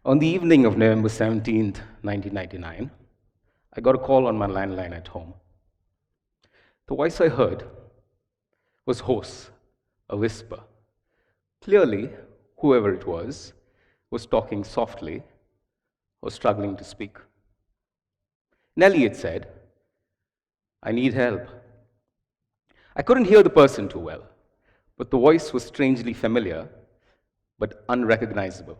On the evening of November 17th, 1999, I got a call on my landline at home. The voice I heard was hoarse, a whisper. Clearly, whoever it was talking softly or struggling to speak. Nellie, it said, I need help. I couldn't hear the person too well, but the voice was strangely familiar, but unrecognizable.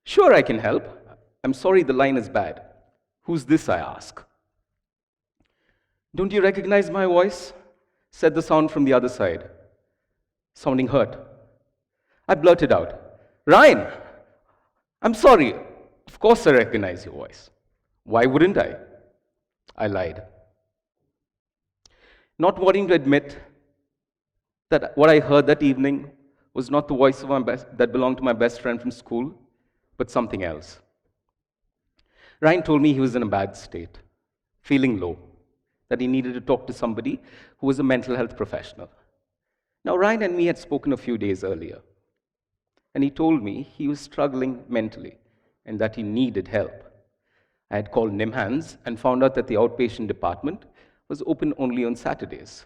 Sure, I can help. I'm sorry, the line is bad. Who's this, I ask. Don't you recognize my voice? Said the sound from the other side, sounding hurt. I blurted out, Ryan, I'm sorry. Of course I recognize your voice. Why wouldn't I? I lied. Not wanting to admit that what I heard that evening was not the voice of that belonged to my best friend from school, but something else. Ryan told me he was in a bad state, feeling low, that he needed to talk to somebody who was a mental health professional. Now, Ryan and me had spoken a few days earlier, and he told me he was struggling mentally and that he needed help. I had called NIMHANS and found out that the outpatient department was open only on Saturdays.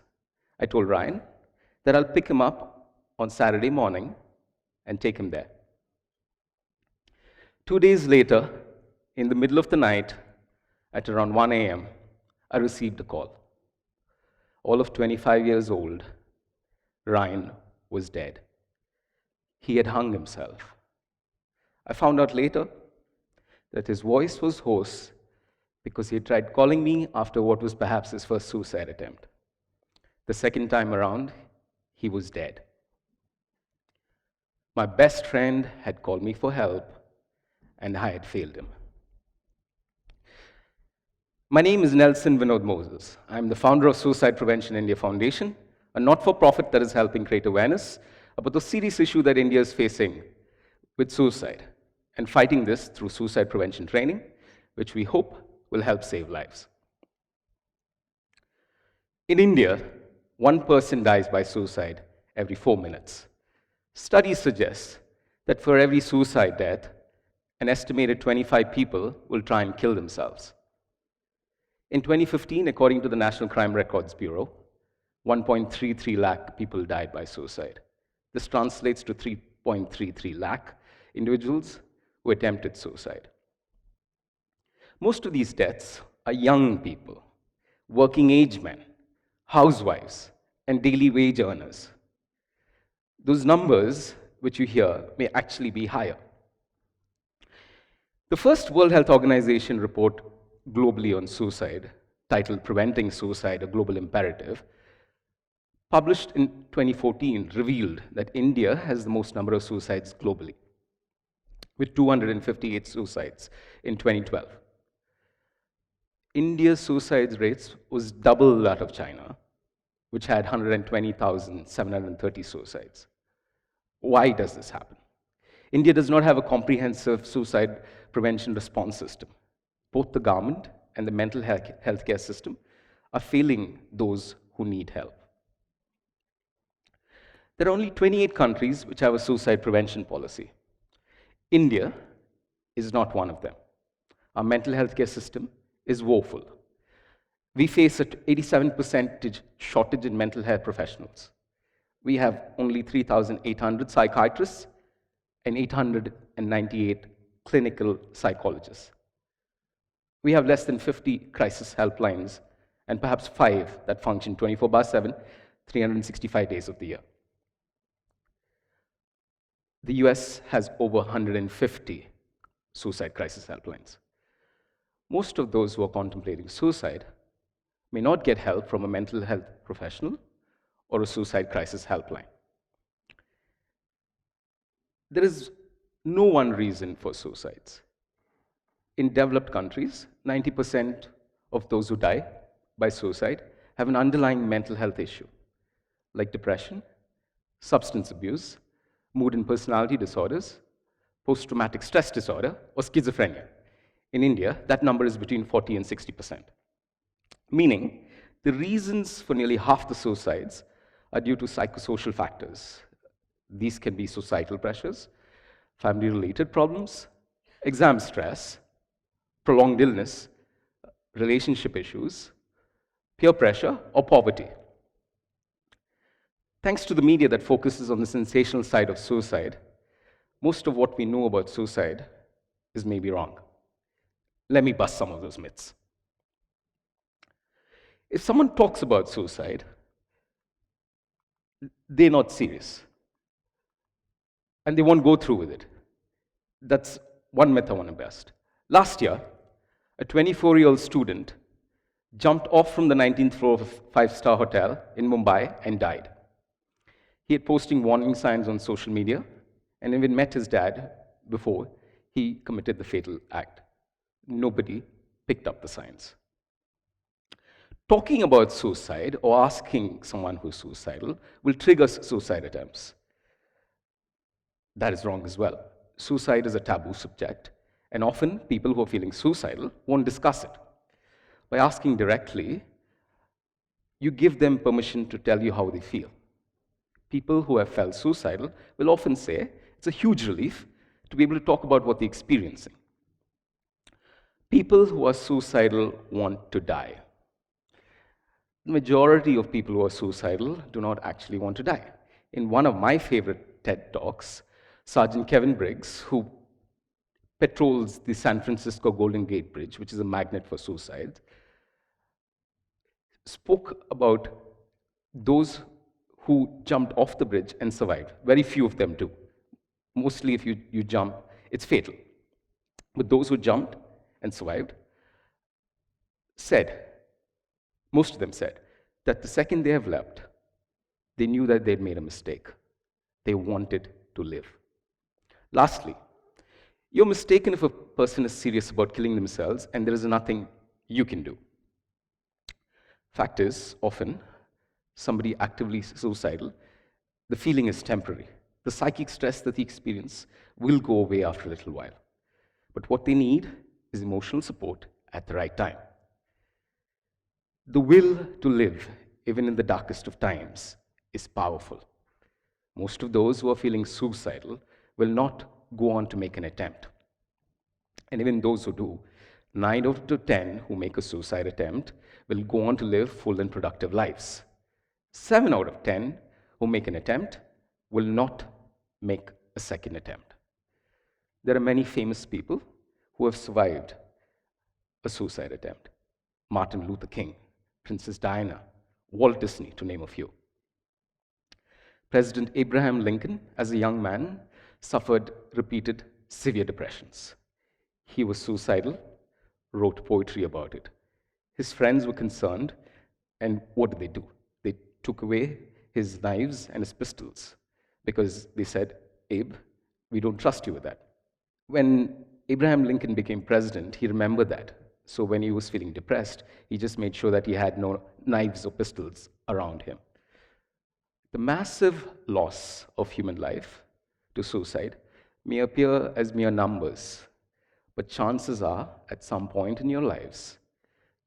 I told Ryan that I'll pick him up on Saturday morning and take him there. 2 days later, in the middle of the night, at around 1 a.m., I received a call. All of 25 years old, Ryan was dead. He had hung himself. I found out later that his voice was hoarse because he had tried calling me after what was perhaps his first suicide attempt. The second time around, he was dead. My best friend had called me for help, and I had failed him. My name is Nelson Vinod Moses. I'm the founder of Suicide Prevention India Foundation, a not-for-profit that is helping create awareness about the serious issue that India is facing with suicide, and fighting this through suicide prevention training, which we hope will help save lives. In India, one person dies by suicide every 4 minutes. Studies suggest that for every suicide death, an estimated 25 people will try and kill themselves. In 2015, according to the National Crime Records Bureau, 1.33 lakh people died by suicide. This translates to 3.33 lakh individuals who attempted suicide. Most of these deaths are young people, working-age men, housewives, and daily wage earners. Those numbers, which you hear, may actually be higher. The first World Health Organization report globally on suicide, titled Preventing Suicide, a Global Imperative, published in 2014, revealed that India has the most number of suicides globally, with 258 suicides in 2012. India's suicide rates was double that of China, which had 120,730 suicides. Why does this happen? India does not have a comprehensive suicide prevention response system. Both the government and the mental healthcare system are failing those who need help. There are only 28 countries which have a suicide prevention policy. India is not one of them. Our mental health care system is woeful. We face an 87% shortage in mental health professionals. We have only 3,800 psychiatrists and 898 clinical psychologists. We have less than 50 crisis helplines and perhaps 5 that function 24/7, 365 days of the year. The US has over 150 suicide crisis helplines. Most of those who are contemplating suicide may not get help from a mental health professional or a suicide crisis helpline. There is no one reason for suicides. In developed countries, 90% of those who die by suicide have an underlying mental health issue, like depression, substance abuse, mood and personality disorders, post-traumatic stress disorder, or schizophrenia. In India, that number is between 40 and 60%. Meaning, the reasons for nearly half the suicides are due to psychosocial factors. These can be societal pressures, family-related problems, exam stress, prolonged illness, relationship issues, peer pressure, or poverty. Thanks to the media that focuses on the sensational side of suicide, most of what we know about suicide is maybe wrong. Let me bust some of those myths. If someone talks about suicide, they're not serious, and they won't go through with it. That's one myth I want to bust. Last year, a 24-year-old student jumped off from the 19th floor of a five-star hotel in Mumbai and died. He had posting warning signs on social media and even met his dad before he committed the fatal act. Nobody picked up the signs. Talking about suicide or asking someone who's suicidal will trigger suicide attempts. That is wrong as well. Suicide is a taboo subject, and often people who are feeling suicidal won't discuss it. By asking directly, you give them permission to tell you how they feel. People who have felt suicidal will often say it's a huge relief to be able to talk about what they're experiencing. People who are suicidal want to die. The majority of people who are suicidal do not actually want to die. In one of my favorite TED Talks, Sergeant Kevin Briggs, who patrols the San Francisco Golden Gate Bridge, which is a magnet for suicide, spoke about those who jumped off the bridge and survived. Very few of them do. Mostly if you jump, it's fatal. But those who jumped and survived most of them said, that the second they have leapt, they knew that they'd made a mistake. They wanted to live. Lastly, you're mistaken if a person is serious about killing themselves and there is nothing you can do. Fact is, often, somebody actively suicidal, the feeling is temporary. The psychic stress that they experience will go away after a little while. But what they need is emotional support at the right time. The will to live, even in the darkest of times, is powerful. Most of those who are feeling suicidal will not go on to make an attempt. And even those who do, 9 out of 10 who make a suicide attempt will go on to live full and productive lives. 7 out of 10 who make an attempt will not make a second attempt. There are many famous people who have survived a suicide attempt. Martin Luther King, Princess Diana, Walt Disney, to name a few. President Abraham Lincoln, as a young man, suffered repeated severe depressions. He was suicidal, wrote poetry about it. His friends were concerned, and what did they do? They took away his knives and his pistols because they said, Abe, we don't trust you with that. When Abraham Lincoln became president, he remembered that. So when he was feeling depressed, he just made sure that he had no knives or pistols around him. The massive loss of human life to suicide may appear as mere numbers, but chances are, at some point in your lives,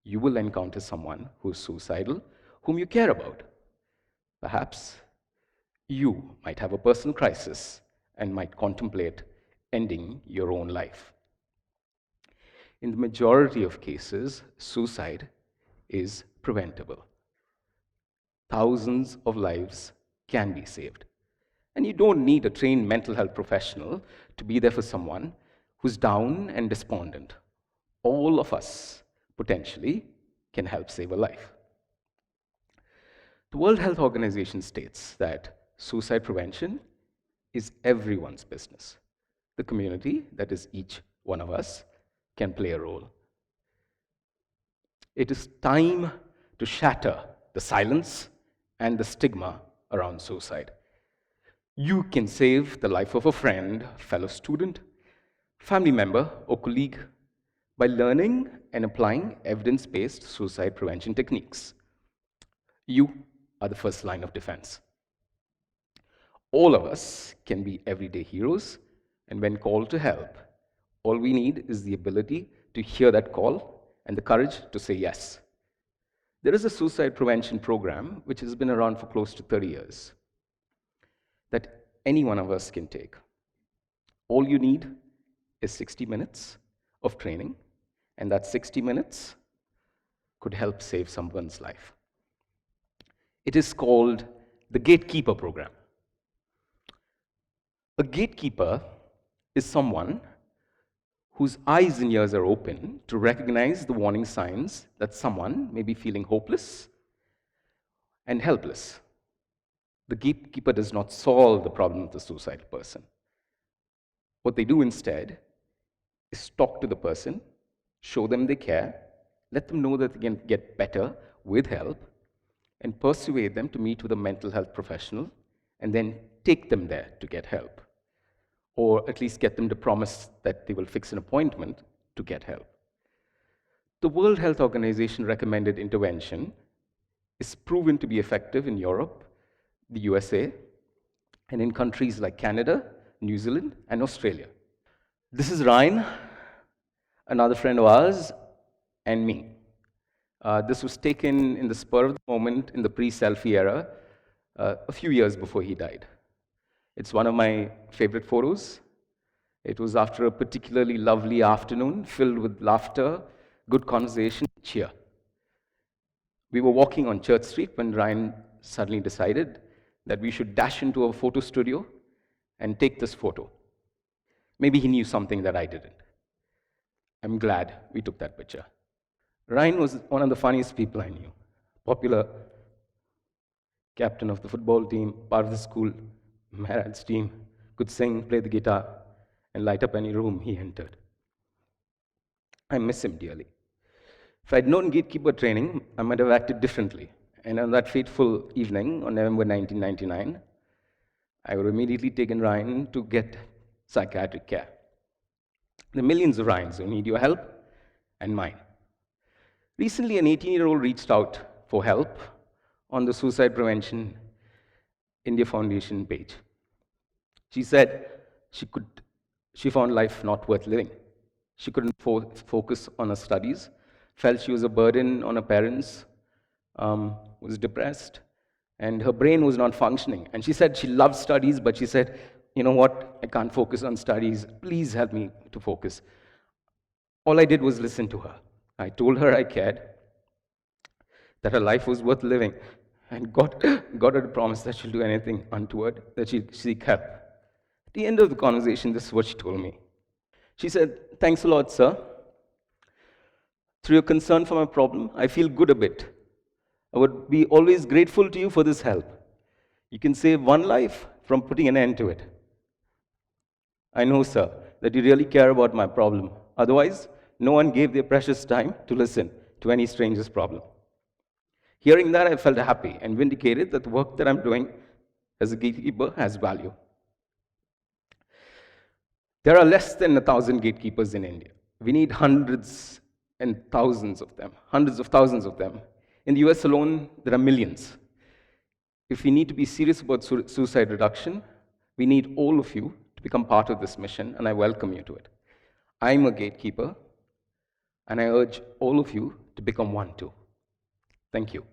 you will encounter someone who is suicidal, whom you care about. Perhaps you might have a personal crisis and might contemplate ending your own life. In the majority of cases, suicide is preventable. Thousands of lives can be saved. And you don't need a trained mental health professional to be there for someone who's down and despondent. All of us, potentially, can help save a life. The World Health Organization states that suicide prevention is everyone's business. The community, that is each one of us, can play a role. It is time to shatter the silence and the stigma around suicide. You can save the life of a friend, fellow student, family member, or colleague by learning and applying evidence-based suicide prevention techniques. You are the first line of defense. All of us can be everyday heroes, and when called to help, all we need is the ability to hear that call and the courage to say yes. There is a suicide prevention program which has been around for close to 30 years that any one of us can take. All you need is 60 minutes of training, and that 60 minutes could help save someone's life. It is called the Gatekeeper Program. A gatekeeper is someone whose eyes and ears are open to recognize the warning signs that someone may be feeling hopeless and helpless. The gatekeeper does not solve the problem of the suicidal person. What they do instead is talk to the person, show them they care, let them know that they can get better with help, and persuade them to meet with a mental health professional, and then take them there to get help. Or at least get them to promise that they will fix an appointment to get help. The World Health Organization recommended intervention is proven to be effective in Europe, the USA, and in countries like Canada, New Zealand, and Australia. This is Ryan, another friend of ours, and me. This was taken in the spur of the moment in the pre-selfie era, a few years before he died. It's one of my favorite photos. It was after a particularly lovely afternoon filled with laughter, good conversation, cheer. We were walking on Church Street when Ryan suddenly decided that we should dash into a photo studio and take this photo. Maybe he knew something that I didn't. I'm glad we took that picture. Ryan was one of the funniest people I knew. Popular captain of the football team, part of the school Maharaj's team, could sing, play the guitar, and light up any room he entered. I miss him dearly. If I'd known gatekeeper training, I might have acted differently. And on that fateful evening, on November 1999, I would have immediately taken Ryan to get psychiatric care. There are millions of Ryans who need your help and mine. Recently, an 18-year-old reached out for help on the Suicide Prevention India Foundation page. She said she found life not worth living. She couldn't focus on her studies, felt she was a burden on her parents, was depressed, and her brain was not functioning. And she said she loved studies, but she said, you know what, I can't focus on studies. Please help me to focus. All I did was listen to her. I told her I cared, that her life was worth living, and got her to promise that she'll do anything untoward, that she'll seek help. At the end of the conversation, this is what she told me. She said, "Thanks a lot, sir. Through your concern for my problem, I feel good a bit. I would be always grateful to you for this help. You can save one life from putting an end to it. I know, sir, that you really care about my problem. Otherwise, no one gave their precious time to listen to any stranger's problem." Hearing that, I felt happy and vindicated that the work that I'm doing as a gatekeeper has value. There are less than 1,000 gatekeepers in India. We need hundreds and thousands of them, hundreds of thousands of them. In the US alone, there are millions. If we need to be serious about suicide reduction, we need all of you to become part of this mission, and I welcome you to it. I'm a gatekeeper, and I urge all of you to become one too. Thank you.